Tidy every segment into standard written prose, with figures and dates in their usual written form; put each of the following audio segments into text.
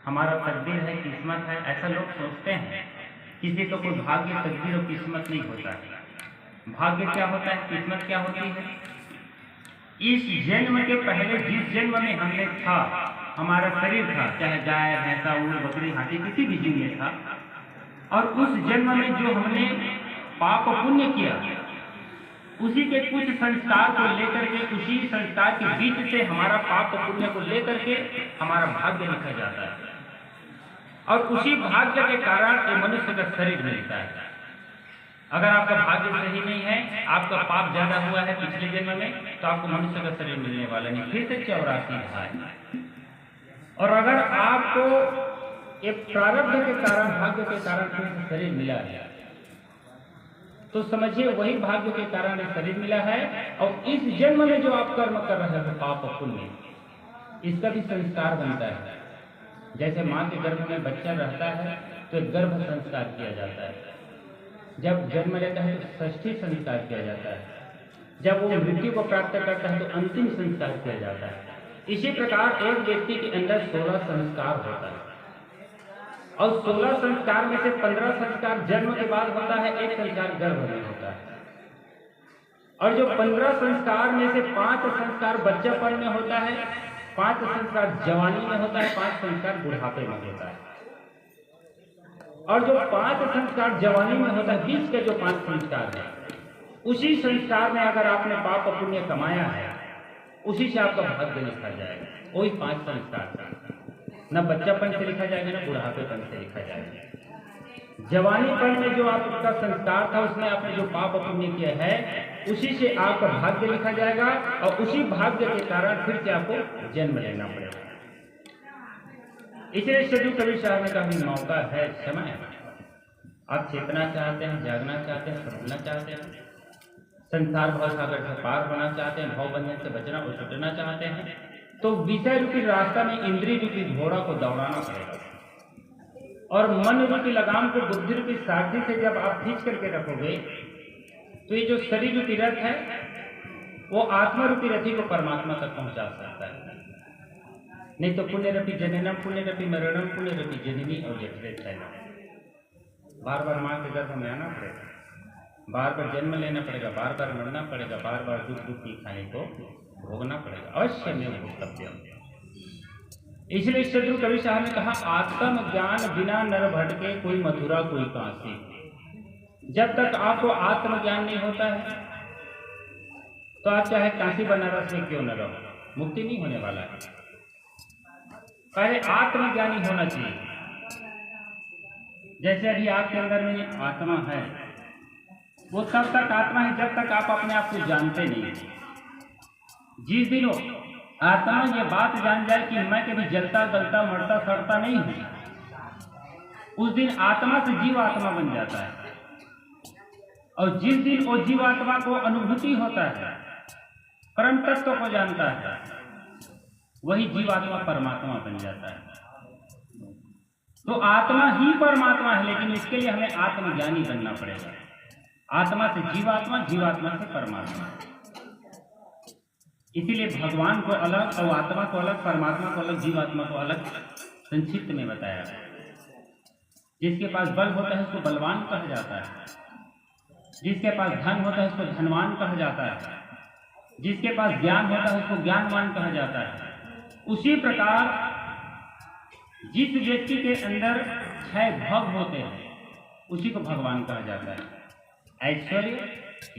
हमारा तकदीर है, किस्मत है, ऐसा लोग सोचते हैं। किसी को कोई भाग्य, तकदीर और किस्मत नहीं होता है। भाग्य क्या होता है, किस्मत क्या होती है? इस जन्म के पहले जिस जन्म में हमने था, हमारा शरीर था, चाहे गाय, भैंसा, ऊँट, बकरी, हाथी, किसी भी जीव में था, और उस जन्म में जो हमने पाप पुण्य किया, उसी के कुछ संस्कार को लेकर के, उसी संस्कार के बीच से हमारा पाप पुण्य को लेकर के हमारा भाग्य लिखा जाता है, और उसी भाग्य के कारण ये मनुष्य का शरीर मिलता है। अगर आपका भाग्य सही नहीं है, आपका पाप ज्यादा हुआ है पिछले जन्म में, तो आपको मनुष्य का शरीर मिलने वाला नहीं, फिर से 84 भाई। और अगर आपको एक प्रारब्ध के कारण, भाग्य के कारण फिर से शरीर मिला है, तो समझिए वही भाग्य के कारण शरीर मिला है। और इस जन्म में जो आप कर्म कर रहे हो, पाप पुण्य, इसका भी संस्कार बनता है। जैसे माँ के गर्भ में बच्चा रहता है तो एक गर्भ संस्कार किया जाता है, जब जन्म लेता है तो षष्ठी संस्कार किया जाता है, जब वो मृत्यु को प्राप्त करता है तो अंतिम संस्कार किया जाता है। इसी प्रकार एक व्यक्ति के अंदर 16 संस्कार होता है, और 16 संस्कार में से 15 संस्कार जन्म के बाद होता है, एक संस्कार गर्भ में होता है, और जो 15 संस्कार में से 5 संस्कार बच्चापन में होता है, 5 संस्कार जवानी में होता है, 5 संस्कार बुढ़ापे में होता है। और जो 5 संस्कार जवानी में होता है, 20 के जो 5 संस्कार है, उसी संस्कार में अगर आपने पाप पुण्य कमाया है, उसी से आपका भाग्य लिखा जाएगा। वही 5 संस्कार, न बच्चापन से लिखा जाएगा, न बुढ़ापेपन से लिखा जाएगा। जवानीपन में जो आपका संस्कार था, उसमें आपने जो पाप पुण्य किया है, उसी से आपका भाग्य लिखा जाएगा, और उसी भाग्य के कारण फिर से आपको जन्म लेना पड़ेगा। इसलिए सदु कबीर साहब ने कहा, मौका है, समय है। आप चेतना चाहते हैं, जागना चाहते हैं, समझना चाहते हैं, संसार भव सागर से पार होना चाहते हैं, भव बंधन से बचना और छूटना चाहते हैं, तो विषय रूपी रास्ता में इंद्रिय रूपी घोड़ा को दौड़ाना पड़ेगा, और मन रूपी लगाम को बुद्धि रूपी सारथी से जब आप खींच करके रखोगे, तो ये जो शरीर रूपी रथ है, वो आत्मा रूपी रथी को परमात्मा तक पहुंचा सकता है। नहीं तो पुण्य रूपी जननम, पुण्य रूपी मरणम, पुण्य रूपी जननी और जठरे चैनम, बार बार माँ के गर्भ में आना पड़ेगा, बार बार जन्म लेना पड़ेगा, बार बार मरना पड़ेगा, बार बार दुख दुख की खाने को भोगना पड़ेगा, अवश्य में भोक्तव्य। इसलिए सदगुरु कबीर साहब ने कहा, आत्म ज्ञान बिना नर भटके, कोई मथुरा कोई काशी। जब तक आपको आत्मज्ञान नहीं होता है, तो आप चाहे काशी बनारस में क्यों न रहो, मुक्ति नहीं होने वाला है। पहले आत्मज्ञानी होना चाहिए। जैसे अभी आपके अंदर में आत्मा है, वो तब तक आत्मा है जब तक आप अपने आप को जानते नहीं। जिस दिन आत्मा ये बात जान जाए कि मैं कभी जलता गलता मरता सड़ता नहीं हूं, उस दिन आत्मा से जीवात्मा बन जाता है। और जिस दिन वो जीवात्मा को अनुभूति होता है, परम तत्व को जानता है, वही जीवात्मा परमात्मा बन जाता है। तो आत्मा ही परमात्मा है, लेकिन इसके लिए हमें आत्मज्ञानी बनना पड़ेगा। आत्मा से जीवात्मा, जीवात्मा से परमात्मा। इसीलिए भगवान को अलग और आत्मा को अलग, परमात्मा को अलग, जीवात्मा को अलग संक्षिप्त में बताया है। जिसके पास बल होता है उसको बलवान कहा जाता है, जिसके पास धन होता है उसको धनवान कहा जाता है, जिसके पास ज्ञान होता है उसको ज्ञानवान कहा जाता है। उसी प्रकार जिस व्यक्ति के अंदर 6 भव होते हैं, उसी को भगवान कहा जाता है। ऐश्वर्य,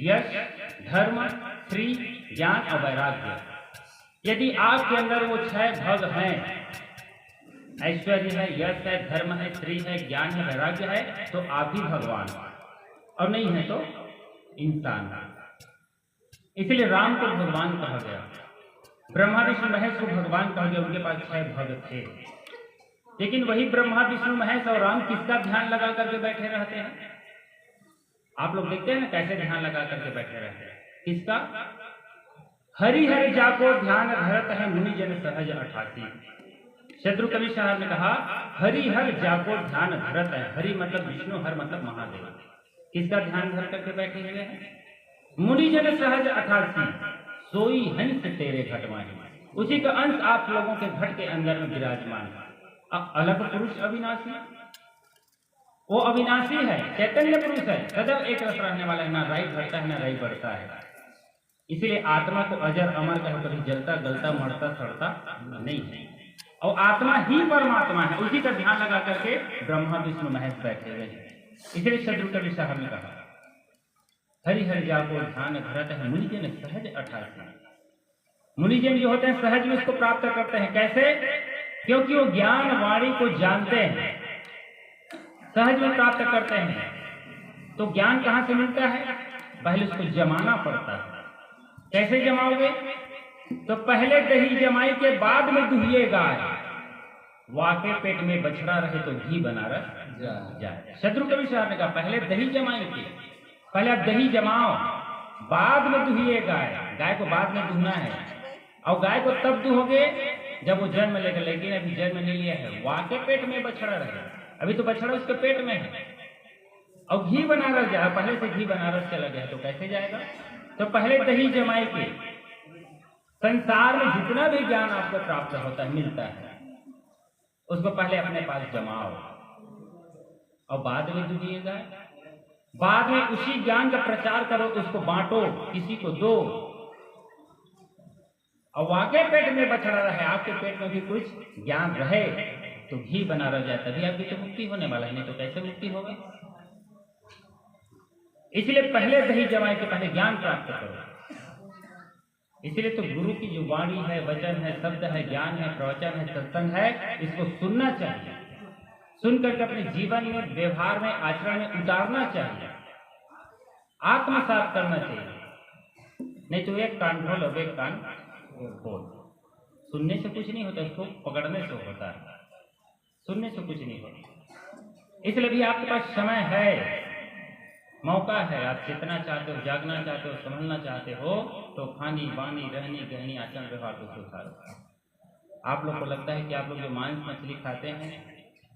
यश, धर्म, श्री, ज्ञान और वैराग्य। यदि आपके अंदर वो 6 भव हैं, ऐश्वर्य है, यश है, धर्म है, श्री है, ज्ञान है, वैराग्य है, तो आप ही भगवान, और नहीं है तो इंसान। इसलिए राम को भगवान कहा गया, ब्रह्मा विष्णु महेश को भगवान कहा गया। उनके पास 6 भव थे, लेकिन वही ब्रह्मा विष्णु महेश और राम किसका ध्यान लगा करके बैठे रहते हैं? आप लोग देखते हैं ना कैसे ध्यान लगा करके बैठे रहते हैं। किसका? हरि हरि जाको ध्यान धरत है, मुनि जन सहज 88। सदगुरु कबीर साहब ने कहा, हरि हर जाको ध्यान धरत है। हरि मतलब विष्णु, हर मतलब महादेव। किसका ध्यान धर करके बैठे हुए हैं? मुनि जन सहज 88, सोई हंस तेरे घट माही। उसी का अंश आप लोगों के घट के अंदर में विराजमान है। अलग पुरुष अविनाशी, वो अविनाशी है, चैतन्य पुरुष है, सदैव एक रस रहने वाला है, ना राई घटता है ना राई बढ़ता है। इसलिए आत्मा को अजर अमर कहो, कभी जलता गलता मरता सड़ता नहीं है। और आत्मा ही परमात्मा है, उसी का ध्यान लगा करके ब्रह्मा विष्णु महेश बैठे हुए हैं। इसलिए शत्रु कवि साहब ने कहा, हरि हरि जाको ध्यान भरत है मुनिजन सहज अठासी। मुनिजन जो होते हैं सहज में उसको प्राप्त करते हैं। कैसे? क्योंकि वो ज्ञान वाणी को जानते हैं, सहज में प्राप्त करते हैं। तो ज्ञान कहां से मिलता है? पहले उसको जमाना पड़ता है। कैसे जमाओगे? तो पहले दही जमाई के बाद में दुहिएगा। वाके पेट में बछड़ा रहे तो घी बनारस जाए। शत्रु कवि साहब ने कहा पहले दही जमाई के, पहले आप दही जमाओ, बाद में दुहिए गाय। गाय को बाद में दुहना है, और गाय को तब दुहोगे जब वो जन्म लेगा। लेकिन अभी जन्म नहीं लिया है, वाके पेट में बछड़ा रहे, अभी तो बछड़ा उसके पेट में है। और घी बनारस जाए, पहले से घी बनारस चला गया तो कैसे जाएगा? तो पहले दही जमाई के। संसार में जितना भी ज्ञान आपको प्राप्त होता है, मिलता है, उसको पहले अपने पास जमाओ और बाद में दुहिएगा। बाद में उसी ज्ञान का प्रचार करो, उसको बांटो, किसी को दो। और वाकई पेट में बछड़ा रहे, आपके पेट में भी कुछ ज्ञान रहे तो घी बना रह जाए, तभी आपकी तो मुक्ति होने वाला है, नहीं तो कैसे मुक्ति होगी? इसलिए पहले दही जमाई के पहले ज्ञान प्राप्त करो। इसलिए तो गुरु की जो वाणी है, वचन है, शब्द है, ज्ञान है, प्रवचन है, सत्संग है, इसको सुनना चाहिए। सुनकर के अपने जीवन में, व्यवहार में, आचरण में उतारना चाहिए, आत्मसात करना चाहिए। नहीं तो एक कान खोल और एक कान खोल। सुनने से कुछ नहीं होता, इसको पकड़ने से होता है। सुनने से कुछ नहीं होता। इसलिए भी आपके पास समय है, मौका है, आप चेतना चाहते हो, जागना चाहते हो, समझना चाहते हो, तो खानी बानी रहनी गहनी आचरण व्यवहार को सुधारो। आप लोग को लगता है कि आप लोग जो मांस मछली खाते हैं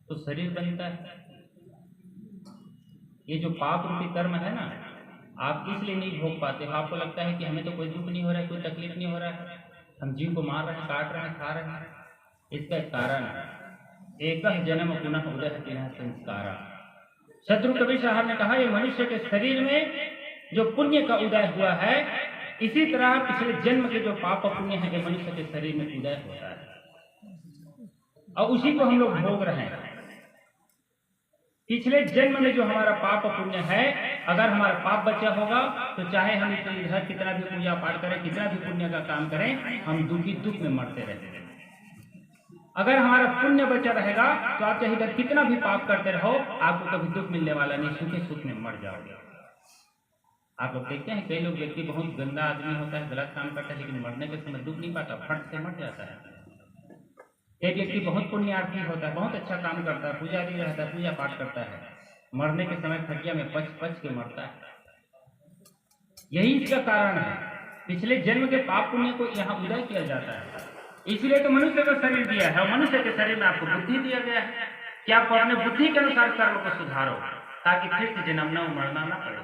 तो शरीर बनता है। ये जो पाप रूपी कर्म है ना, आप इसलिए नहीं भोग पाते हो। आपको लगता है कि हमें तो कोई दुख नहीं हो रहा है, कोई तकलीफ नहीं हो रहा है, हम जीव को मार रहे हैं, काट रहे हैं, खा रहे हैं। इसका एक कारण है, एक जन्म पुनः उदय तिनः संस्कारा। शत्रु कबीर साहब ने कहा, ये मनुष्य के शरीर में जो पुण्य का उदय हुआ है, इसी तरह पिछले जन्म के जो पाप पुण्य है, ये मनुष्य के शरीर में उदय होता है, और उसी को हम लोग भोग रहे हैं। पिछले जन्म में जो हमारा पाप पुण्य है, अगर हमारा पाप बचा होगा तो चाहे हम इधर कितना भी पूजा पाठ करें, कितना भी पुण्य का काम करें, हम दुखी दुख में मरते रहते हैं। अगर हमारा पुण्य बचा रहेगा तो आप चाहे इधर कितना भी पाप करते रहो, आपको कभी दुख मिलने वाला नहीं, सुखे सुख में मर जाओगे। आप लोग देखते हैं कई लोग, व्यक्ति बहुत गंदा आदमी होता है, गलत काम करता है, लेकिन मरने के समय दुख नहीं पाता, फट से मर जाता है। एक व्यक्ति बहुत पुण्यार्थी होता है, बहुत अच्छा काम करता है, पूजा भी रहता है, पूजा पाठ करता है, मरने के समय खटिया में पच पच के मरता है। यही इसका कारण है, पिछले जन्म के पाप पुण्य को यहाँ उदय किया जाता है। इसलिए तो मनुष्य का शरीर दिया है, और मनुष्य के शरीर में आपको बुद्धि दिया गया है कि आप अपने बुद्धि के अनुसार कर्म को सुधारो, ताकि फिर से जन्म न मरना ना पड़े।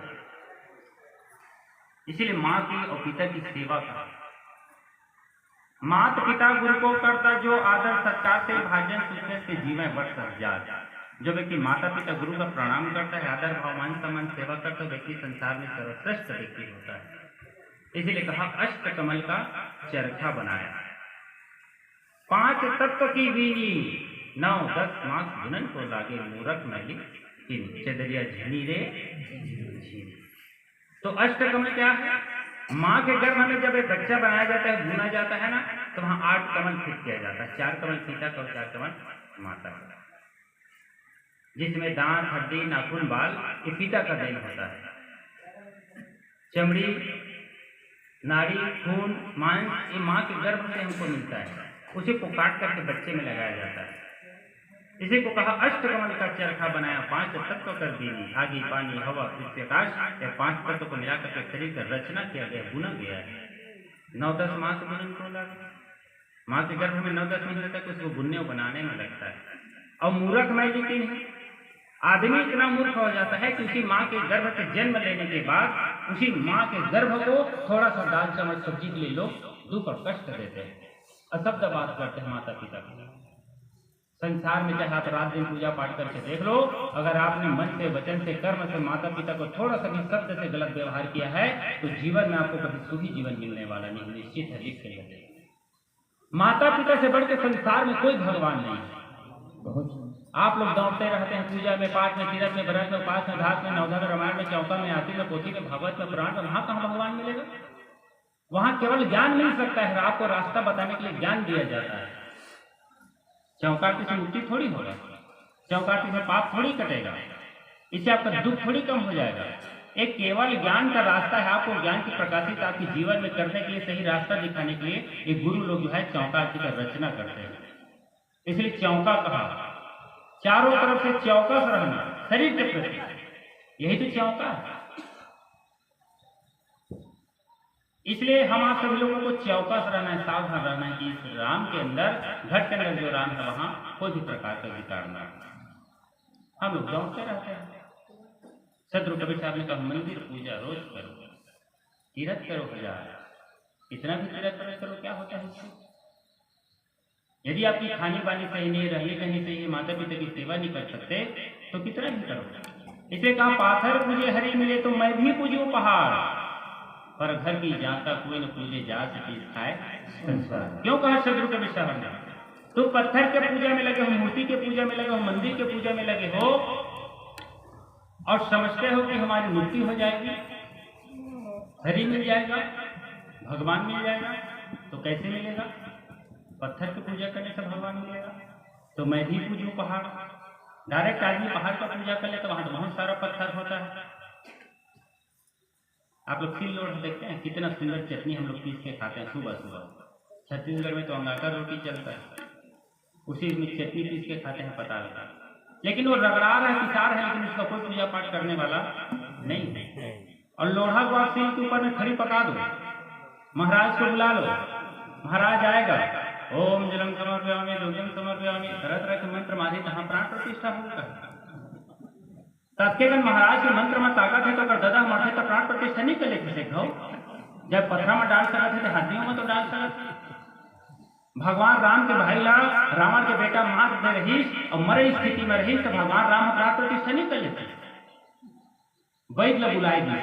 इसीलिए माँ की और पिता की सेवा करो। माता पिता गुरु को करता जो आदर सत्कार से भाजन सुखने से जीवन बढ़ सक जाए। जो व्यक्ति माता पिता गुरु का प्रणाम करता है, आदर भाव मान सम्मान सेवा करता है, व्यक्ति संसार में सर्वश्रेष्ठ व्यक्ति होता है। इसीलिए कहा अष्ट कमल का चरखा बनाया, 5 तत्व की बीनी, 9-10 मास बुनन को लागे, मूरख मैली चदरिया झनी रे झीनी। तो अष्ट कमल क्या है? माँ के गर्भ में जब एक बच्चा बनाया जाता है, बुना जाता है ना, तो वहां 8 कमल फिट किया जाता है। 4 कमल पिता का और 4 कमल माता का, जिसमें दांत हड्डी नाखून बाल ये पिता का देन होता है। चमड़ी नाड़ी खून मांस ये माँ के गर्भ से हमको मिलता है, उसी को काट करके बच्चे में लगाया जाता है। इसी को कहा अष्ट कमल का चरखा बनाया, 5 तत्व कर दीनी, आगे पानी हवा पृथ्वी आकाश, ये 5 तत्व को मिलाकर के शरीर का रचना किया गया, बुना गया है। 9-10 मास बुनन को लगा, माँ के गर्भ में 9-10 महीने तक उसको बुनने और बनाने में लगता है। और मूर्ख मैली की है, आदमी इतना मूर्ख हो जाता है कि उसी माँ के गर्भ से जन्म लेने के बाद उसी माँ के गर्भ को थोड़ा सा दाल चम्मच सब्जी के लिए लोग दुख और कष्ट देते हैं, अशब्द बात करते हैं माता पिता को। संसार में चाहे आप रात दिन पूजा पाठ करके देख लो, अगर आपने मन से, वचन से, कर्म से माता पिता को थोड़ा सा भी शब्द से गलत व्यवहार किया है तो जीवन में आपको कभी सुखी जीवन मिलने वाला नहीं, निश्चित है, लिख के। माता पिता से बढ़ के संसार में कोई भगवान नहीं है। आप लोग दौड़ते रहते हैं पूजा में, पाठ में, तीरथ में, व्रत में, उपास में, घाट में, नवधा में, रामायण में, चौका में, आरती में, पोथी में, भागवत में, पुराण में, वहां कहाँ भगवान मिलेगा? वहां केवल ज्ञान मिल सकता है, आपको रास्ता बताने के लिए ज्ञान दिया जाता है। चौकाटी से मुक्ति थोड़ी होगा, चौकाटी से पाप थोड़ी कटेगा, इससे आपका दुख थोड़ी कम हो जाएगा। एक केवल ज्ञान का रास्ता है, आपको ज्ञान की प्रकाशित आपके जीवन में करने के लिए, सही रास्ता दिखाने के लिए एक गुरु लोग जो है चौकाटी का रचना करते हैं। इसलिए चौका कहा, चारों तरफ से चौकस रहना शरीर के प्रति, यही तो चौका है। इसलिए हम आप सभी लोगों को चौकस रहना है, सावधान रहना है कि इस राम के अंदर, घट के अंदर जो राम है वहां कोई भी प्रकार का विकार न। हम लोग दौड़ते रहते हैं। सदगुरु कबीर साहब ने कहा मंदिर पूजा रोज करो, तीरथ करो 1000, इतना भी तीरथ करो, क्या होता है इससे? यदि आपकी खानी पानी सही नहीं, रहने कहीं सही है, माता पिता की सेवा नहीं कर सकते तो कितना भी करो। इसे कहा पाथर पूजे हरि मिले तो मैं भी पूजूं पहाड़, पर घर की जाता कोई न पूजे जा सके खाए संसार। क्यों कहा सदगुरु कबीर साहब ने? तो पत्थर के पूजा में लगे हो, मूर्ति के पूजा में लगे हो, मंदिर के पूजा में लगे हो और समझते हो कि हमारी मुक्ति हो जाएगी, हरि मिल जाएगा, भगवान मिल जाएगा, तो कैसे मिलेगा? पत्थर की पूजा करने से भगवान मिलेगा? तो मैं भी पूजूं पहाड़। डायरेक्ट आदमी पहाड़ का पूजा कर ले तो वहां तो बहुत सारा पत्थर होता है। आप लोग सिल लोट देखते हैं, कितना सुंदर चटनी हम लोग पीस के खाते हैं सुबह सुबह। छत्तीसगढ़ में तो अंगाका रोटी चलता है, उसी में चटनी पीस के खाते हैं, पता लगा। लेकिन वो रगड़ा रहा है, पिसा रहा है, लेकिन उसका कोई पूजा पाठ करने वाला नहीं है। और लोढ़ा को आप सिल के ऊपर में खड़ी पका दो, महाराज को बुला लो, महाराज आएगा, ओम जलम समर्पयामि, दुग्धम समर्पयामि, तरह तरह के मंत्र मारे, जहां प्राण प्रतिष्ठा होगा। तत्केलन महाराज के मंत्र में ताकत है तो अगर दादा माथे तो प्राण प्रतिष्ठा नहीं कर ले घो। जब पथरा में डाल सकते थे तो हाथियों में तो डाल सकते। भगवान राम के भाई ला रावण के बेटा मार दे रही और मरे स्थिति में रही तो भगवान राम प्राण प्रतिष्ठा नहीं कर लेते। वैद्य ला बुलाएगी,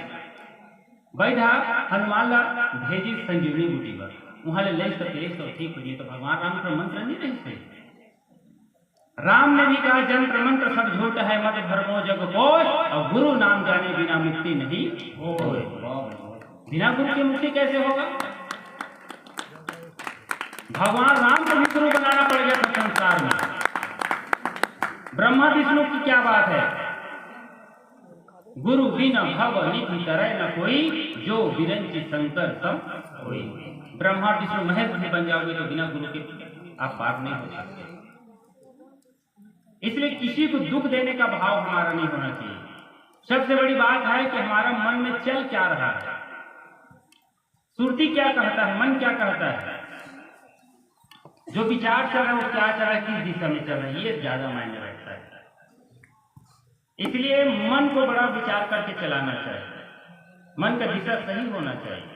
वैद्य हनुमान ला भेजी संजीवनी बूटी पर, वहां ले तो ठीक हो गई। तो भगवान राम का मंत्र नहीं रही। राम ने भी कहा जंत्र मंत्र सब झूठ है, मत धर्मो जग कोश, और गुरु नाम जाने बिना मुक्ति नहीं हो। बिना गुरु की मुक्ति कैसे होगा? भगवान राम को भी गुरु बनाना पड़ गया था संसार में। ब्रह्मा विष्णु की क्या बात है? गुरु बिना भव निधि करे न कोई, जो विरंची शंकर सब कोई। ब्रह्मा विष्णु महेश भी बन जाओगे तो बिना गुरु के आप पार नहीं हो सकते। इसलिए किसी को दुख देने का भाव हमारा नहीं होना चाहिए। सबसे बड़ी बात है कि हमारा मन में चल क्या रहा है, सुरती क्या कहता है, मन क्या कहता है, जो विचार चल रहा है वो क्या चल रहा है, किस दिशा में चल रहा है, ये ज्यादा मायने रखता है। इसलिए मन को बड़ा विचार करके चलाना चाहिए, मन का दिशा सही होना चाहिए।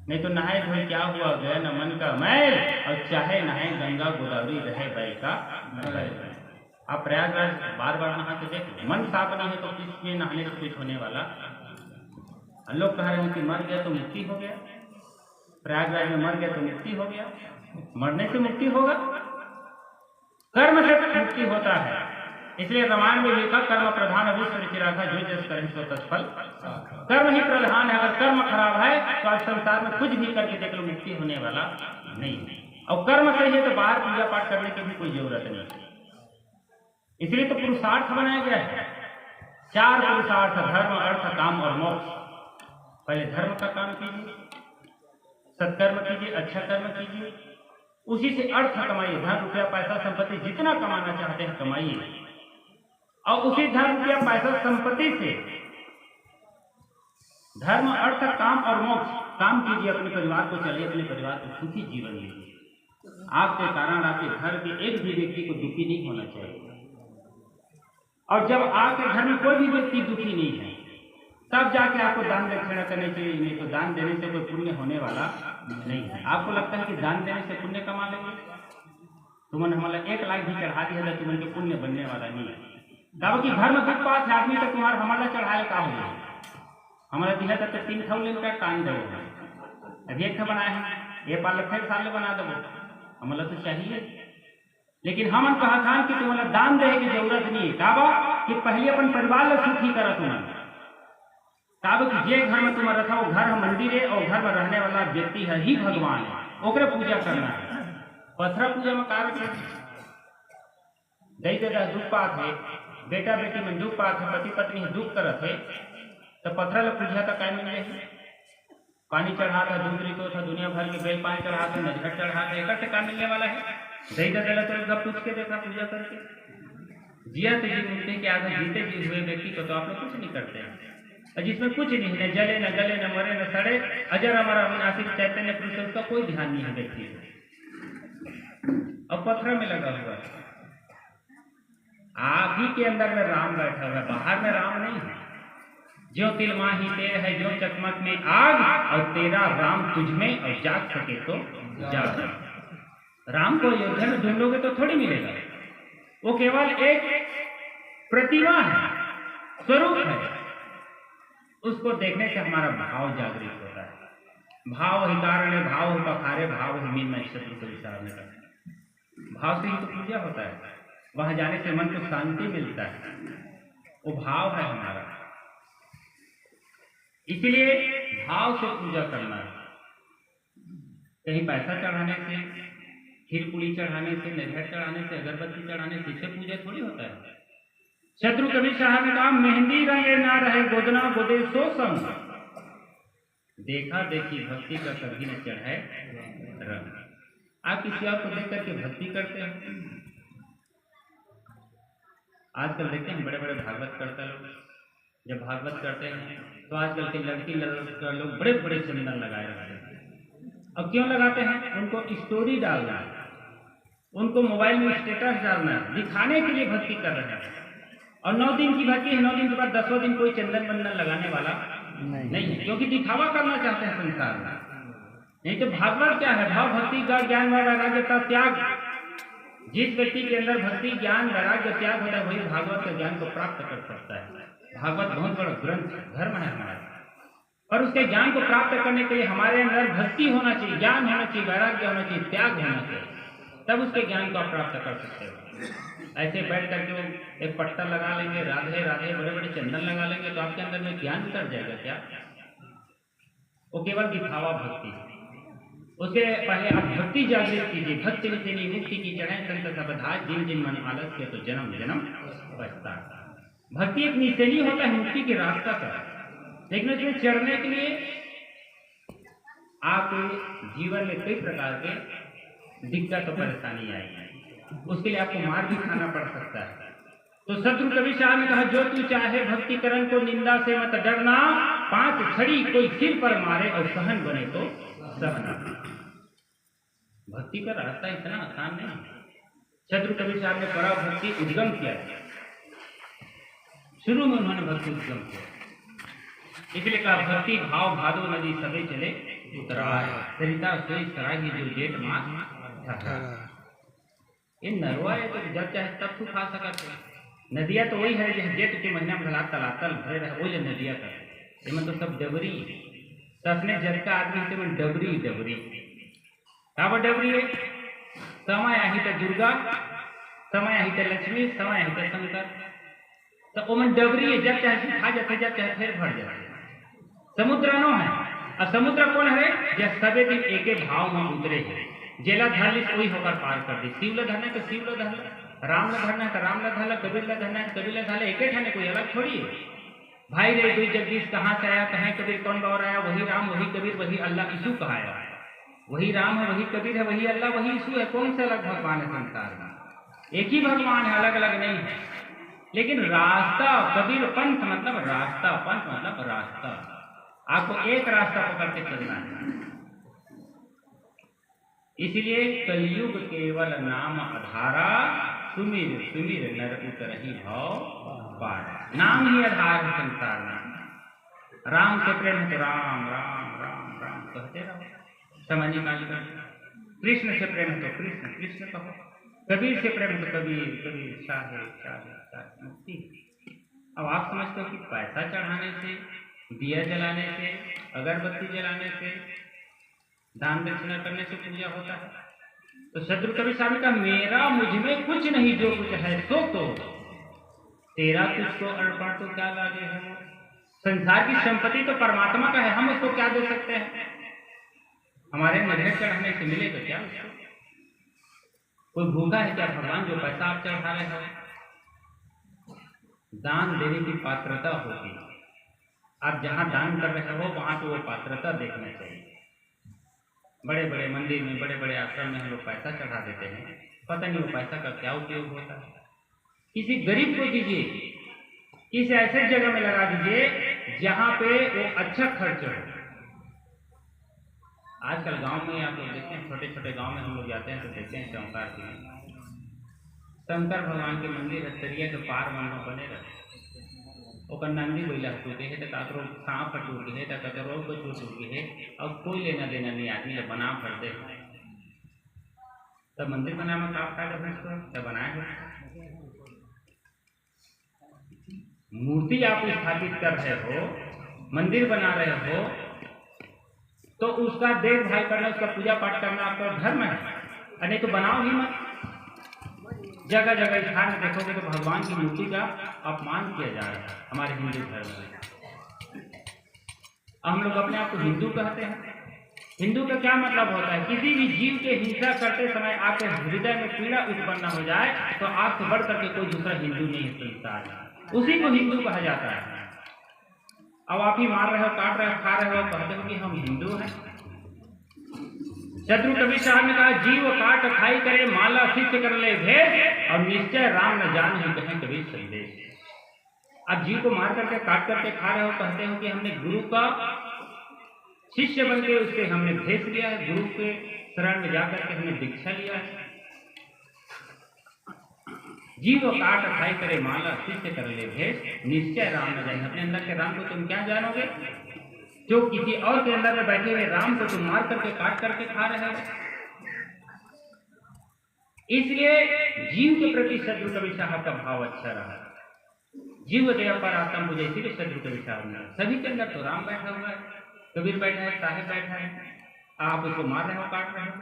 नहीं तो नहाए धोए क्या हुआ, गया न मन का मैल, और चाहे नहाए गंगा गोदावरी रहे बैल का मैल। आप प्रयागराज बार बार नहा के देखो, मन साफ नहीं है तो किसमें नहाने से कुछ होने वाला। लोग कह रहे हैं कि मर गया तो मुक्ति हो गया, प्रयागराज में मर गया तो मुक्ति हो गया। मरने से मुक्ति होगा? कर्म से मुक्ति होता है। इसलिए रामायण में लिखा कर्म प्रधान विश्व रुचिराखा, जो जस करें सो तत्फल। कर्म ही प्रधान है। अगर कर्म खराब है तो आज संसार में कुछ भी करके देख लो, मुक्ति होने वाला नहीं। और कर्म सही है तो बाहर पूजा पाठ करने की भी कोई जरूरत नहीं। इसलिए तो पुरुषार्थ बनाया गया है, 4 पुरुषार्थ, धर्म अर्थ काम और मोक्ष। पहले धर्म का काम कीजिए, सत्कर्म कीजिए, अच्छा कर्म कीजिए, उसी से अर्थ कमाइए। धन रुपया पैसा संपत्ति जितना कमाना चाहते हैं कमाइए, और उसी धन रुपया पैसा संपत्ति से धर्म अर्थ काम और मोक्ष काम कीजिए। अपने परिवार को चलिए, अपने परिवार को सुखी जीवन लीजिए। आपके कारण आपके घर के एक भी व्यक्ति को दुखी नहीं होना चाहिए। और जब आपके घर में कोई भी व्यक्ति दुखी नहीं है तब जाके आपको दान दक्षिणा करनी चाहिए। नहीं तो दान देने से कोई पुण्य होने वाला नहीं है। आपको लगता है कि दान देने से पुण्य कमा लेंगे, तुमन हमारा 1 लाख भी चढ़ा दिया तो तुमन के पुण्य बनने वाला नहीं है। कहा कि घर में दुख पास आदमी तो तुम्हारा हमारा चढ़ाए का हो हमारा दिया तक 3 ठो लिमिटेड टाइम दो अभी 1 ठो बनाए हैं ये पाल फिर साल बना दो हमारा तो चाहिए। लेकिन हम कहा था कि तुम्हारा दान देने की जरूरत नहीं है। कहा कि पहले अपन परिवार ला सुखी करा तुम्हारा कहा कि जे घर में तुम्हारा था वो घर मंदिर है और घर में रहने वाला व्यक्ति है ही भगवान है ओकरे पूजा करना है। पत्थर पूजा में कार्य दई दे दुख पात है बेटा बेटी में दुख पात है पति पत्नी दुख करत है तो पत्थर पूजा का काय मिल जाए पानी चढ़ा था दूध रितो था दुनिया भर के बेल पानी चढ़ा था नजर चढ़ा था एक से काम मिलने वाला है। दई दे तो पूछ के देखा पूजा करके जिया तो जी मूर्ति के आगे जीते जी हुए व्यक्ति को तो आप लोग कुछ नहीं करते हैं जिसमें कुछ नहीं है न जले न गले न मरे न सड़े अजर हमारा अविनाशी चैतन्य पुरुष उसका कोई ध्यान नहीं है व्यक्ति को अब पत्थर में लगा हुआ है। आप ही के अंदर में राम बैठा हुआ है बाहर में राम नहीं है। जो तिल माही तेल है जो चकमक में आग और तेरा राम तुझ में और जाग सके तो जाग। राम को अयोध्या में ढूंढोगे तो थोड़ी मिलेगा वो केवल एक प्रतिमा है स्वरूप है। उसको देखने से हमारा भाव जागृत होता है। भाव ही कारण है भाव ही पखारे भाव ही मीन में शत्रु को विचार में करना भाव से ही तो पूजा होता है। वहां जाने से मन को शांति मिलता है वो भाव है हमारा। इसलिए भाव से पूजा करना है। कहीं पैसा चढ़ाने से खीर पूरी चढ़ाने से नजर चढ़ाने से अगरबत्ती चढ़ाने से इससे पूजा थोड़ी होता है। शत्रु कबीर साहब ने कहा मेहंदी रंगे ना रहे गोदना गोदे सो संग देखा देखी भक्ति का कभी न चढ़ाए रंग। आप किसी और को देख करके भक्ति करते हैं। आजकल देखते हैं बड़े बड़े भागवत करता लोग जब भागवत करते हैं तो आजकल के लड़की लोग बड़े बड़े चंदन लगाए रहते हैं। अब क्यों लगाते हैं? उनको स्टोरी डालना है उनको मोबाइल में स्टेटस डालना है दिखाने के लिए भक्ति कर रहे हैं। और 9 दिन की भक्ति है 9 दिन के बाद 10वें दिन कोई चंदन बंदन लगाने वाला नहीं है क्योंकि दिखावा करना चाहते हैं संसार में। नहीं तो भागवत क्या है? भाव भक्ति का ज्ञान वैराग्य का त्याग। जिस व्यक्ति के अंदर भक्ति ज्ञान वैराग्य त्याग होता है वही भागवत के ज्ञान को प्राप्त कर सकता है। भागवत बहुत बड़ा ग्रंथ धर्म है हमारा और उसके ज्ञान को प्राप्त करने के लिए हमारे अंदर भक्ति होना चाहिए ज्ञान होना चाहिए वैराग्य होना चाहिए त्याग होना चाहिए तब उसके ज्ञान को आप प्राप्त कर सकते हो। ऐसे बैठ करके वो एक पट्टा लगा लेंगे राधे राधे बड़े बड़े चंदन लगा लेंगे तो आपके अंदर में ज्ञान उतर जाएगा क्या? वो केवल दिखावा भक्ति। उसके पहले आप भक्ति जागृत कीजिए। भक्ति नितिनी मुक्ति की चढ़ाई संत सबधाज जिन जिन मन आलस के तो जन्म जन्म बचता। भक्ति एक निशानी होता है मुक्ति के रास्ता का लेकिन उसमें चढ़ने के लिए आपके जीवन में कई प्रकार के दिक्कत और परेशानी आएगी। उसके लिए आपको मार भी खाना पड़ सकता है। तो शत्रु कबीर साहब ने कहा जो तू चाहे भक्ति करण को निंदा से मत डरना 5 छड़ी कोई सिर पर मारे और सहन बने तो सहना। भक्ति का रास्ता इतना आसान नहीं। शत्रु कबीर साहब ने बड़ा भक्ति उद्गम किया शुरू में उन्होंने भक्ति उद्गम किया इसलिए कहा भक्ति भाव भादो नदी सबे चले उतराया सरिता सोई सराही जो जेठ मास इन नरवा है तो जब चाहे तब तू खा सकते। नदिया तो वही है जो जेठ के महीना में तलातल भरे रहे वो जो नदिया का इमन तो सब डबरी सपने जग का आदमी से मन डबरी डबरी काबर डबरी है समय आही तो दुर्गा समय आही तो लक्ष्मी समय आही तो शंकर तो वो मन डबरी है जब चाहे खा जाते जब चाहे फिर भर जाते। समुद्र नो है और समुद्र कौन है जब सबे दिन एक भाव में उतरे है जेला धरली कोई होकर पार कर दी। शिव ल धरना तो शिव ल धरला राम ल धरना तो राम ल धरला कबीर ल धरना तो कबीर ल धरला एक ठाने कोई अलग थोड़ी है। भाई रे दुई जगदीश कहाँ से आया कहाँ कबीर कौन बार आया वही राम वही कबीर वही अल्लाह यीशु कहा आया वही राम है वही कबीर है वही अल्लाह वही यीशु है। कौन से अलग भगवान है संसार में? एक ही भगवान है अलग अलग नहीं है। लेकिन रास्ता कबीर पंथ मतलब रास्ता पंथ मतलब रास्ता आपको एक रास्ता पकड़ के चलना है। इसलिए कलयुग केवल नाम आधारा सुमिर सुमिर नर उतरहि भव पार। नाम ही आधार है संसार में। राम से प्रेम है तो राम राम राम राम कहते रहो समय निकाल कर। कृष्ण से प्रेम है तो कृष्ण कृष्ण कहो। कबीर से प्रेम तो कबीर, कबीर चाहे चाहे चाहे मुक्ति। अब आप समझते हो कि पैसा चढ़ाने से, दिया जलाने से, अगरबत्ती जलाने से, दान दक्षिणा करने से पूजा होता है? तो सदगुरु कबीर साहब ने कहा, मेरा मुझ में कुछ नहीं, जो कुछ है सो तो तेरा कुछ तो अर्पण तो क्या लागे है वो। संसार की संपत्ति तो परमात्मा का है, हम उसको क्या दे सकते हैं? हमारे नजर चढ़ाने से मिलेगा क्या उसको? कोई भूखा है क्या भगवान जो पैसा आप चढ़ा रहे हो? दान देने की पात्रता होती है। आप जहां दान कर रहे हो वहां तो वो पात्रता देखना चाहिए। बड़े बड़े मंदिर में, बड़े बड़े आश्रम में हम लोग पैसा चढ़ा देते हैं, पता नहीं वो पैसा का क्या उपयोग होता है। किसी गरीब को दीजिए, किसी ऐसे जगह में लगा दीजिए जहां पे वो अच्छा खर्च हो। आजकल गांव में आप लोग देखते हैं, छोटे छोटे गांव में हम लोग जाते हैं तो देखते हैं चौकार की शंकर भगवान के मंदिर हस्तरिया के पार मानो बने रहते, ओकर नंदी बैला टूटे है, तो काकरो सांप टूट है, तो ककरो को टूट है, और कोई लेना देना नहीं, आदमी लोग बना पड़ते हैं। तब मंदिर बना में काम फायदा भैंस तब बनाए। मूर्ति आप स्थापित कर रहे हो, मंदिर बना रहे हो, तो उसका देखभाल करना, उसका पूजा पाठ करना आपका धर्म है, नहीं तो बनाओ ही मत। जगह जगह स्थान में देखोगे तो भगवान की मूर्ति का अपमान किया जा रहा है हमारे हिंदू धर्म में। हम लोग अपने आप को हिंदू कहते हैं। हिंदू का क्या मतलब होता है? किसी भी जीव के हिंसा करते समय आपके हृदय में पीड़ा उत्पन्न हो जाए तो आपसे बढ़ करके कोई दूसरा हिंदू नहीं है संसार में, उसी को हिंदू कहा जाता है। अब आप ही मार रहे हो, काट रहे हो, खा रहे हो, कहते हो कि हम हिंदू हैं। सदगुरु कबीर साहब ने कहा, जीव काट खाई करे, माला शिष्य कर ले भेद, और निश्चय राम न जान ही कहें कबीर संदेश। आप जीव को मार करके काट करके खा रहे हो, कहते हो कि हमने गुरु का शिष्य बन के उसके हमने भेष लिया है, गुरु के शरण में जाकर के हमने दीक्षा लिया है। जीव काट खाई करे, माला शिष्य कर ले भेष, निश्चय राम न जाने। अपने अंदर के राम को तुम क्या जानोगे? जो किसी और के अंदर में बैठे हुए राम को तुम मार करके काट करके खा रहे हो। इसलिए जीव के प्रति सदगुरु कबीर साहब का भाव अच्छा रहा। जीव दया पर आत्म पूजा, इसीलिए सदगुरु कबीर साहब ने, सभी के अंदर तो राम बैठा हुआ है, कबीर बैठा है, साहेब बैठा है, आप उसको मार रहे हो, काट रहे हो।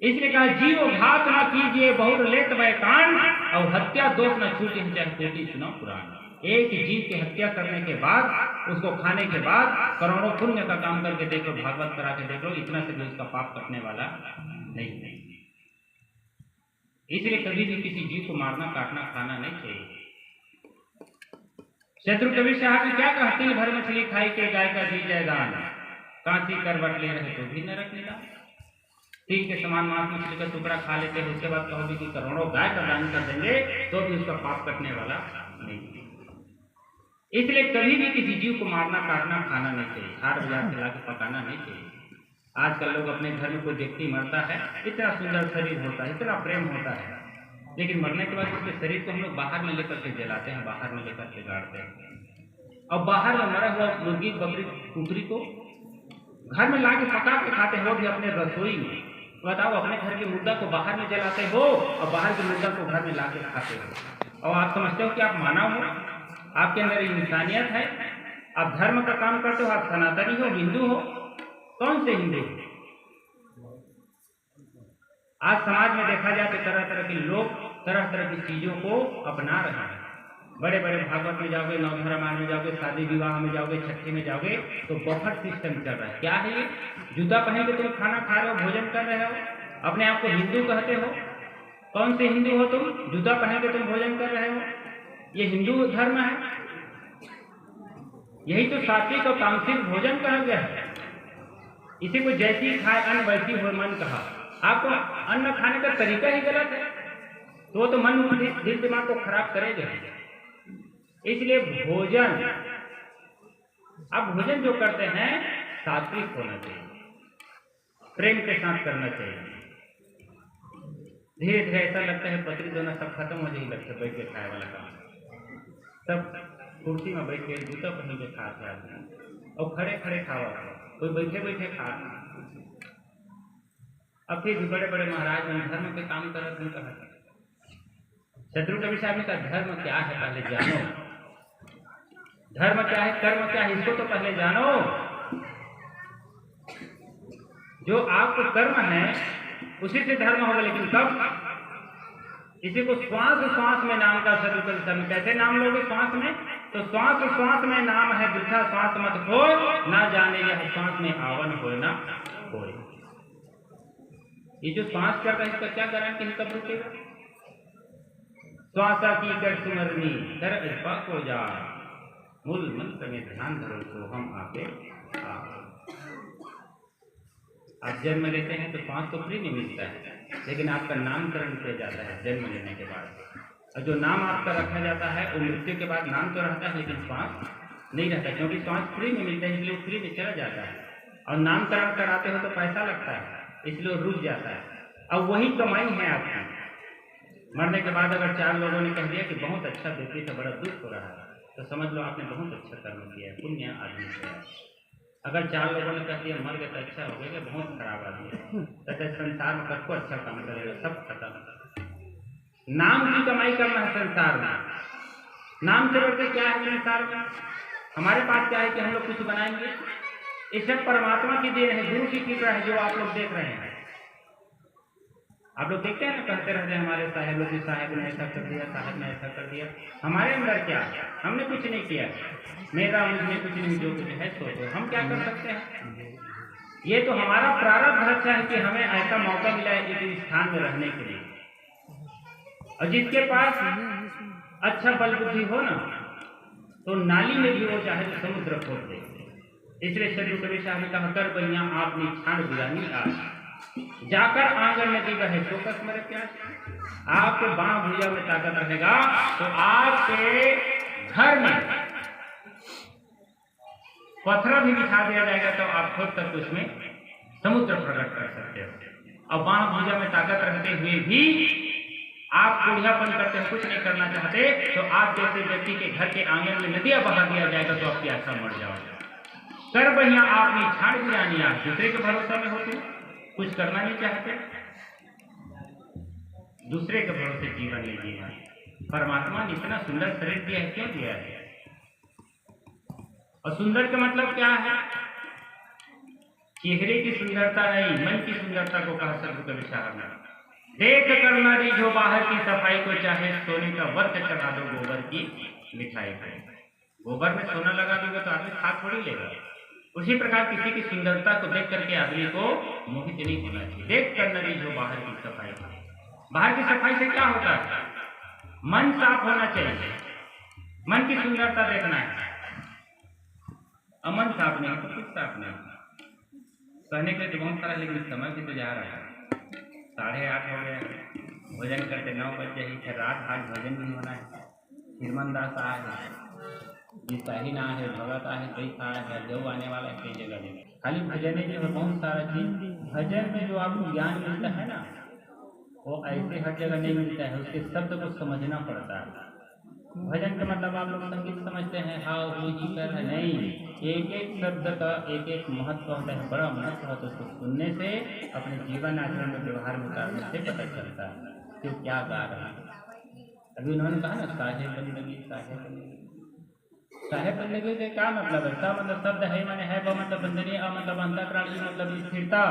इसलिए कहा, जीव घात न कीजिए बहुत लेत वह कांड, और हत्या दोष न छूटे चाहे कोटि सुना पुराण। एक जीव की हत्या करने के बाद, उसको खाने के बाद करोड़ों पुण्य का काम करके देखो, भागवत करा के देखो, इतना से भी उसका पाप कटने वाला नहीं। इसलिए कभी भी किसी जीव को मारना, काटना, खाना नहीं चाहिए। सदगुरु कबीर साहब ने क्या कहा, तिल भर मछली खाई के गाय का दी जय दान, कांसी करवट ले रहे तो भी नरक मिला। तिल के समान मांस मछली का टुकड़ा खा लेते हैं, उसके बाद कहोगे कि करोड़ों गाय का दान कर देंगे तो भी उसका पाप कटने वाला नहीं। इसलिए कभी भी किसी जीव को मारना, काटना, खाना नहीं चाहिए, हार बाजार से लाके पकाना नहीं चाहिए। आजकल लोग अपने घर में कोई व्यक्ति मरता है, इतना सुंदर शरीर होता है, इतना प्रेम होता है, लेकिन मरने के बाद उसके शरीर को हम लोग बाहर में लेकर के जलाते हैं, बाहर में लेकर के गाड़ते हैं। और बाहर में मरा हुआ मुर्गी, बकरी, कुकरी को घर में लाके पका के खाते हो, भी अपने रसोई में। बताओ, अपने घर के मुर्दा को बाहर में जलाते हो और बाहर के मुर्दा को घर में लाके खाते हो, और आप समझते हो कि आप मानव हो, आपके अंदर इंसानियत है, आप धर्म का काम करते हो, आप सनातनी हो, हिंदू हो। कौन से हिंदू? आज समाज में देखा जाए तो तरह तरह के लोग तरह तरह की चीजों को अपना रहे हैं। बड़े बड़े भागवत में जाओगे, नवधरा रामायण में जाओगे, शादी विवाह में जाओगे, छठी में जाओगे तो बफर सिस्टम चल रहा है। क्या है ये? जूता पहन के तुम खाना खा रहे हो, भोजन कर रहे हो, अपने आप को हिंदू कहते हो। कौन से हिंदू हो तुम? जूता पहन के तुम भोजन कर रहे हो, ये हिंदू धर्म है? यही तो सात्विक और तामसिक भोजन कहा गया है। इसी को जैसी खाए अन्न वैसी हो मन कहा। आपको अन्न खाने का तरीका ही गलत है तो वो तो मन, दिल, दिमाग को खराब करेगा। इसलिए भोजन, अब भोजन जो करते हैं सात्विक होना चाहिए, प्रेम के साथ करना चाहिए। धीरे धीरे ऐसा लगता है पत्री दोना सब खत्म हो जाएगी, लगता है बैठ के खाए वाला काम। सब कुर्सी में बैठ के जूता पहन के खाते आदमी, और खड़े खड़े खावा, कोई बैठे बैठे खा। अब फिर भी बड़े बड़े महाराज में धर्म के काम कर रहे हैं। शत्रु कवि साहब ने कहा धर्म क्या है पहले जानो, धर्म क्या है, कर्म क्या है, इसको तो पहले जानो। जो आपको कर्म है उसी से धर्म होगा, लेकिन कब? इसी को श्वास श्वास में नाम का शत्रु कवि साहब ने, कैसे नाम लोगे श्वास में? तो श्वास श्वास में नाम है, वृथा श्वास मत हो, ना जाने यह श्वास में आवन हो ना होए। ये जो श्वास चल रहा है इसका क्या गारंटी है कब रुकेगा? श्वासा की कर सुमरनी कर स्पक हो जा, मूल मंत्र में ध्यान धरो तो हम आके आप जन्म लेते हैं तो श्वास तो फ्री में मिलता है, लेकिन आपका नामकरण किया जाता है जन्म लेने के बाद। और जो नाम आपका रखा जाता है वो मृत्यु के बाद नाम तो रहता है लेकिन श्वास नहीं रहता, क्योंकि श्वास फ्री में मिलता है इसलिए फ्री में चला जाता है। और नामकरण कराते हो तो पैसा लगता है इसलिए रुक जाता है। अब वही कमाई है आपकी। मरने के बाद अगर 4 लोगों ने कह दिया कि बहुत अच्छा व्यक्ति था, बड़ा दुख हो रहा है, तो समझ लो आपने बहुत अच्छा कर्म किया है, पुण्य आदमी से। अगर 4 लोगों ने कह दिया मर गया तो अच्छा हो गया, बहुत खराब आदमी है, तो संसार में सबको अच्छा काम करेगा, सब खत्म। नाम की कमाई करना है संसार में। नाम से बढ़कर क्या है संसार में? हमारे पास क्या है कि हम लोग कुछ बनाएंगे? ये सब परमात्मा की देन है, गुरु की कृपा है जो आप लोग देख रहे हैं। आप लोग देखते हैं ना, कहते रहते हैं हमारे साहेब लोग, साहेब ने ऐसा कर दिया, साहब ने ऐसा कर दिया। हमारे अंदर क्या? हमने कुछ नहीं किया, मेरा मुझमें कुछ नहीं, जो कुछ है तो हम क्या कर सकते हैं? ये तो हमारा प्रारब्ध अच्छा है कि हमें ऐसा मौका मिला है इस स्थान में रहने के लिए। और जिसके पास अच्छा बल बुद्धि हो ना, तो नाली में भी वो चाहे तो समुद्र खोद दे। इसलिए शत्रु कवि साहब ने कहा कर बनिया आपने छाड़ बुरानी आज, जाकर आंगन नदी बहे शोकस मरे प्यास। आपके बाण भुजा में ताकत रहेगा तो आपके घर में पत्थर भी बिछा दिया जाएगा तो आप खुद तक उसमें समुद्र प्रकट कर सकते हो। और बाण भुजा में ताकत रखते हुए भी आप कुढ़ियापन करते हैं, कुछ नहीं करना चाहते, तो आप जैसे व्यक्ति के घर के आंगन में नदियां बहा दिया जाएगा तो आप प्यासा मर जाओगे। कर बहिया आपने छाड़ बुरानी आज, दूसरे के भरोसा में होते, कुछ करना नहीं चाहते, दूसरे के भरोसे जीवन नहीं जीना। परमात्मा ने इतना सुंदर शरीर दिया है, क्यों दिया है? और सुंदर का मतलब क्या है? चेहरे की सुंदरता नहीं, मन की सुंदरता को कहा शत्रु कवि साहब ने। देख कर नारी जो बाहर की सफाई को चाहे, सोने का वर्क चढ़ा दो गोबर की मिठाई को। गोबर में सोना लगा दोगे तो आदमी खा थोड़ी लेगा। उसी प्रकार किसी की सुंदरता को देख करके आदमी को मोहित नहीं होना चाहिए। देख कर नारी जो बाहर की सफाई को। बाहर की सफाई से क्या होता है? मन साफ होना चाहिए, मन की सुंदरता देखना है। अमन साफ नहीं तो कुछ साफ नहीं। कहने के लिए तो बहुत सारा, लेकिन समय भी तो जा रहा है, 8:30 हो गया, भोजन करते 9 बज जाए, फिर रात आज भोजन भी होना है। हिरमन दास आए हैं, जिसाही ना है, भगत आए, कई आए है, देव आने वाला है, कई जगह जगह। खाली भजन जो है बहुत सारा चीज, भजन में जो आपको ज्ञान मिलता है ना, वो ऐसे हर जगह नहीं मिलता है, उसके शब्द को समझना पड़ता है। भजन का मतलब आप लोग संगीत समझते हैं, हाँ वो ही कर है, नहीं, एक एक शब्द का एक एक महत्व होता है, बड़ा महत्व होता है। उसको सुनने से, अपने जीवन आचरण में व्यवहार में उतारने से पता चलता है कि क्या गा रहा है। अभी उन्होंने कहा ना साहेब बंदगी, साहेब बंदगी। साहेब बंदगी से क्या मतलब है? सा मतलब शब्द है, माने है, वो मतलब बंदनी, अ मतलब अंतःकरण, ई मतलब स्थिरता।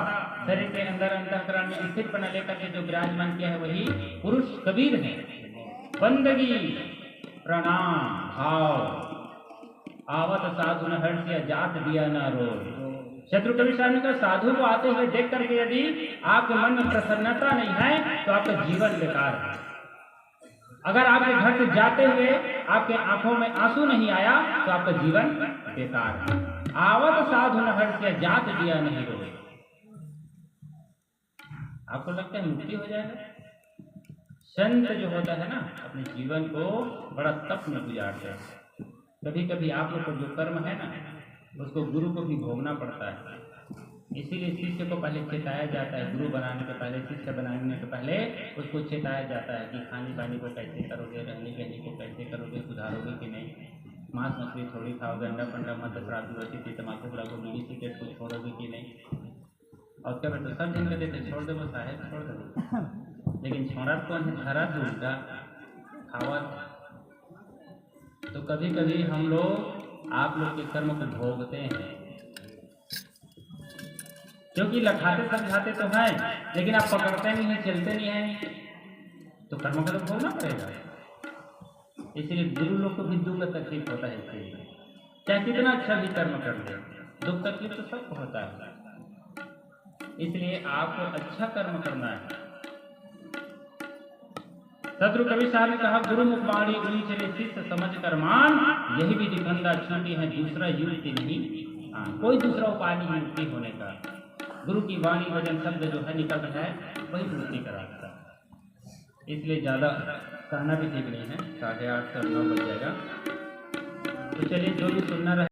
शरीर के अंदर अंतःकरण में स्थिर बना लेकर के जो विराजमान किया है वही पुरुष कबीर है। बंदगी प्रणाम भाव आवत साधु न हर्ष जात दिया न रोज। शत्रु कवि साहब ने कहा साधु को आते हुए देख करके यदि आपके मन में प्रसन्नता नहीं है तो आपका जीवन बेकार है। अगर आपके घर से जाते हुए आपके आंखों में आंसू नहीं आया तो आपका जीवन बेकार है। आवत साधु न हर्ष जात दिया नहीं रोज। आपको लगता है मुक्ति हो जाएगा? संत जो होता है ना, अपने जीवन को बड़ा तप में गुजारते हैं। कभी कभी आप लोग को जो कर्म है ना, उसको गुरु को भी भोगना पड़ता है। इसीलिए शिष्य को पहले चेताया जाता है, गुरु बनाने के पहले, शिष्य बनाने के पहले उसको चेताया जाता है कि खाने पानी को कैसे करोगे, रहने कहने को कैसे करोगे, सुधारोगे कि नहीं, मांस मछली थोड़ी खाओगे, अंडा पंडा मत, श्राद्ध वैसी तमाकू को बीड़ी सिगरेट को छोड़ोगे कि नहीं। और क्या बेटा सब दिन कहते थे छोड़ दे वो साहेब छोड़ दे, लेकिन छोड़ा कौन है, धरा दूंगा खावा। तो कभी कभी हम लोग आप लोग के कर्म को भोगते हैं, क्योंकि लखाते समझाते तो हैं लेकिन आप पकड़ते नहीं हैं, चलते नहीं हैं, तो कर्म को तो भोगना पड़ेगा। इसलिए गुरु लोग को भी दुख तकलीफ होता है, इसलिए चाहे कितना अच्छा भी कर्म कर ले दुख तकलीफ तो सबको होता है। इसलिए आपको अच्छा कर्म करना है। सदगुरु कबीर साहब ने कहा, गुरु मुखवाणी गुरु चले शिष्य समझ कर मान, यही भी दिखंदा छूटी है दूसरा युक्ति नहीं। कोई दूसरा उपाय नहीं मुक्ति होने का। गुरु की वाणी वचन शब्द जो है निकल है वही मुक्ति का रास्ता। इसलिए ज़्यादा कहना भी ठीक नहीं है, 8:30 से 9 बज जाएगा। तो चलिए जो भी सुनना रहे